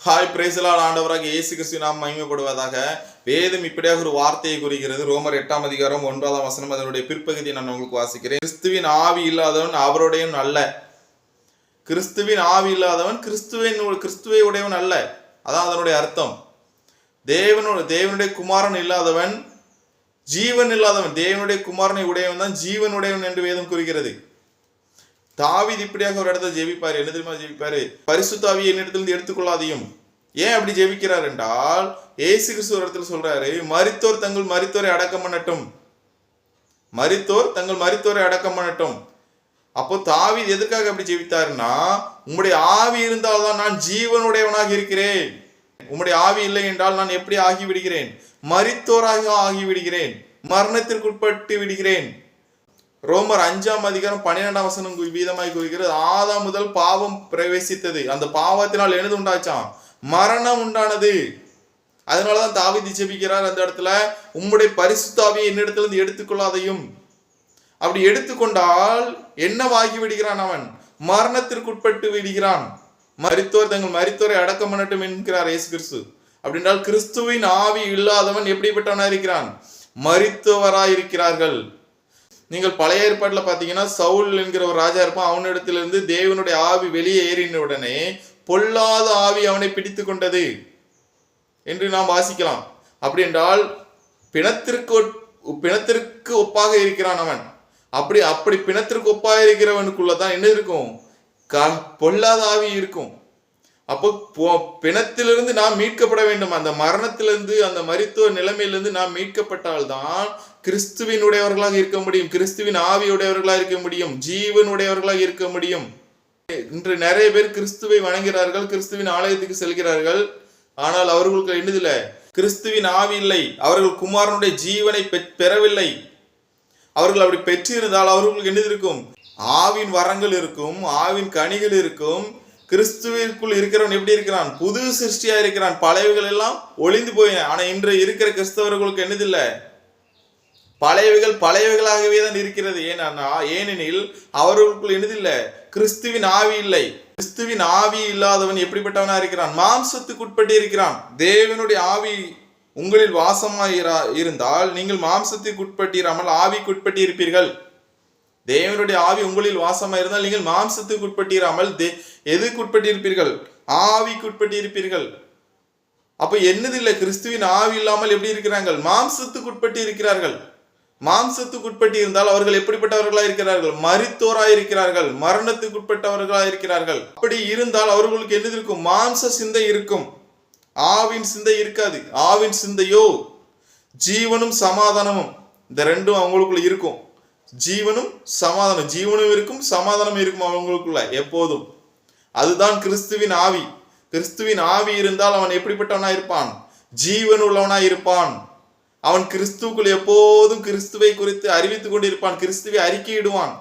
Hi பிரேசலால் ஆண்டவராக இயேசு கிறிஸ்து நாம் மகிமைப்படுவதாக. வேதம் இப்படியாக ஒரு வார்த்தையை குறிக்கிறது. ரோமர் 8ஆம் அதிகாரம் 9ஆம் வசனம், அதனுடைய பிற்பகுதியை நான் உங்களுக்கு வாசிக்கிறேன். கிறிஸ்துவின் ஆவி இல்லாதவன் அவருடையவன் அல்ல. கிறிஸ்துவின் ஆவி இல்லாதவன் கிறிஸ்துவை உடையவன் அல்ல. அதான் அதனுடைய அர்த்தம். தேவனுடைய குமாரன் இல்லாதவன் ஜீவன் இல்லாதவன். தேவனுடைய குமாரனை உடையவன் தான் ஜீவன் உடையவன் என்று வேதம் குறிக்கிறது. தாவீது இப்படியாக ஒரு இடத்துல ஜெபிப்பாரு. என்ன தெரியுமா ஜெபிப்பாரு? பரிசுத்த ஆவியை என்னிடத்திலிருந்து எடுத்துக்கொள்ளாதையும். ஏன் அப்படி ஜெபிக்கிறார் என்றால், இயேசு கிறிஸ்து ஒரு இடத்துல சொல்றாரு, மரித்தோர் தங்கள் மரித்தோரை அடக்கம் பண்ணட்டும். மரித்தோர் தங்கள் மரித்தோரை அடக்கம் பண்ணட்டும். அப்போ தாவீது எதுக்காக அப்படி ஜெபித்தாருன்னா, உம்முடைய ஆவி இருந்தால் தான் நான் ஜீவனுடையவனாக இருக்கிறேன். உம்முடைய ஆவி இல்லை என்றால் நான் எப்படி ஆகிவிடுகிறேன்? மரித்தோராக ஆகிவிடுகிறேன், மரணத்திற்குட்பட்டு விடுகிறேன். ரோமர் 5ஆம் அதிகாரம் 12ஆம் வசனம் வீதமாய் குறிக்கிறது. ஆதாம் முதல் பாவம் பிரவேசித்தது, அந்த பாவத்தினால் என்னது உண்டாச்சான்? மரணம் உண்டானது. அதனாலதான் தாவீது ஜெபிக்கிறார் அந்த இடத்துல, உம்முடைய பரிசுத்த ஆவியை என்னிடத்திலிருந்து எடுத்துக்கொள்ளாதையும். அப்படி எடுத்துக்கொண்டால் என்னவாகி விடுகிறான்? அவன் மரணத்திற்குட்பட்டு விடுகிறான். மரித்தோர் தங்கள் மரித்தோரை அடக்கம் பண்ணட்டும் என்கிறார் இயேசு கிறிஸ்து. அப்படின்றால் கிறிஸ்துவின் ஆவி இல்லாதவன் எப்படிப்பட்டவனா இருக்கிறான்? மரித்தவராயிருக்கிறார்கள். நீங்கள் பழைய ஏற்பாட்டில் பார்த்தீங்கன்னா, சவுல் என்கிற ஒரு ராஜா இருப்பான். அவனிடத்திலிருந்து தேவனுடைய ஆவி வெளியே ஏறின உடனே பொல்லாத ஆவி அவனை பிடித்து கொண்டது என்று நாம் வாசிக்கலாம். அப்படி என்றால் பிணத்திற்கு ஒப்பாக இருக்கிறான் அவன். அப்படி பிணத்திற்கு ஒப்பாக இருக்கிறவனுக்குள்ளதான் என்ன இருக்கும்? பொல்லாத ஆவி இருக்கும். அப்போ பிணத்திலிருந்து நாம் மீட்கப்பட வேண்டும். அந்த மரணத்திலிருந்து, அந்த மரித்துவ நிலைமையிலிருந்து நாம் மீட்கப்பட்டால்தான் கிறிஸ்துவின் உடையவர்களாக இருக்க முடியும், கிறிஸ்துவின் ஆவியுடையவர்களாக இருக்க முடியும், ஜீவன் உடையவர்களாக இருக்க முடியும். இன்று நிறைய பேர் கிறிஸ்துவை வணங்குகிறார்கள், கிறிஸ்துவின் ஆலயத்துக்கு செல்கிறார்கள். ஆனால் அவர்களுக்கு என்னதில்ல? கிறிஸ்துவின் ஆவி இல்லை. அவர்கள் குமாரனுடைய ஜீவனை பெறவில்லை. அவர்கள் அப்படி பெற்றிருந்தால் அவர்களுக்கு என்னது இருக்கும்? ஆவின் வரங்கள் இருக்கும், ஆவின் கனிகள் இருக்கும். கிறிஸ்துவிற்குள் இருக்கிறவன் எப்படி இருக்கிறான்? புது சிருஷ்டியா இருக்கிறான். பழையவைகள் எல்லாம் ஒளிந்து போயின. ஆனா இன்று இருக்கிற கிறிஸ்தவர்களுக்கு என்னதில்லை? பழையவைகளாகவே தான் இருக்கிறது. ஏனெனில் அவர்களுக்குள் என்னதில்லை? கிறிஸ்துவின் ஆவி இல்லை. கிறிஸ்துவின் ஆவி இல்லாதவன் எப்படிப்பட்டவனா இருக்கிறான்? மாம்சத்துக்குட்பட்டு இருக்கிறான். தேவனுடைய ஆவி உங்களில் வாசமாய் இருந்தால் நீங்கள் மாம்சத்துக்குட்பட்டிராமல் ஆவிக்குட்பட்டு இருப்பீர்கள். தேவனுடைய ஆவி உங்களில் வாசமாக இருந்தால் நீங்கள் மாம்சத்துக்கு உட்பட்டிராமல் எதுக்கு உட்பட்டு இருப்பீர்கள்? ஆவிக்குட்பட்டு இருப்பீர்கள். அப்ப என்னதில்லை? கிறிஸ்துவின் ஆவி இல்லாமல் எப்படி இருக்கிறாங்க? மாம்சத்துக்கு உட்பட்டு இருக்கிறார்கள். மாம்சத்துக்கு உட்பட்டு இருந்தால் அவர்கள் எப்படிப்பட்டவர்களாக இருக்கிறார்கள்? மரித்தோராய் இருக்கிறார்கள், மரணத்துக்கு உட்பட்டவர்களாக இருக்கிறார்கள். அப்படி இருந்தால் அவர்களுக்கு என்னது இருக்கும்? மாம்ச சிந்தை இருக்கும், ஆவின் சிந்தை இருக்காது. ஆவின் சிந்தையோ ஜீவனும் சமாதானமும், இந்த ரெண்டும் அவங்களுக்குள்ள இருக்கும். ஜீவனும் சமாதானம், ஜீவனும் இருக்கும், சமாதானம் இருக்கும் அவங்களுக்குள்ள எப்போதும். அதுதான் கிறிஸ்துவின் ஆவி. கிறிஸ்துவின் ஆவி இருந்தால் அவன் எப்படிப்பட்டவனா இருப்பான்? ஜீவன் உள்ளவனா இருப்பான். அவன் கிறிஸ்துவுக்குள் எப்போதும் கிறிஸ்துவை குறித்து அறிவித்துக் கொண்டிருப்பான், கிறிஸ்துவை அறிக்கையிடுவான்.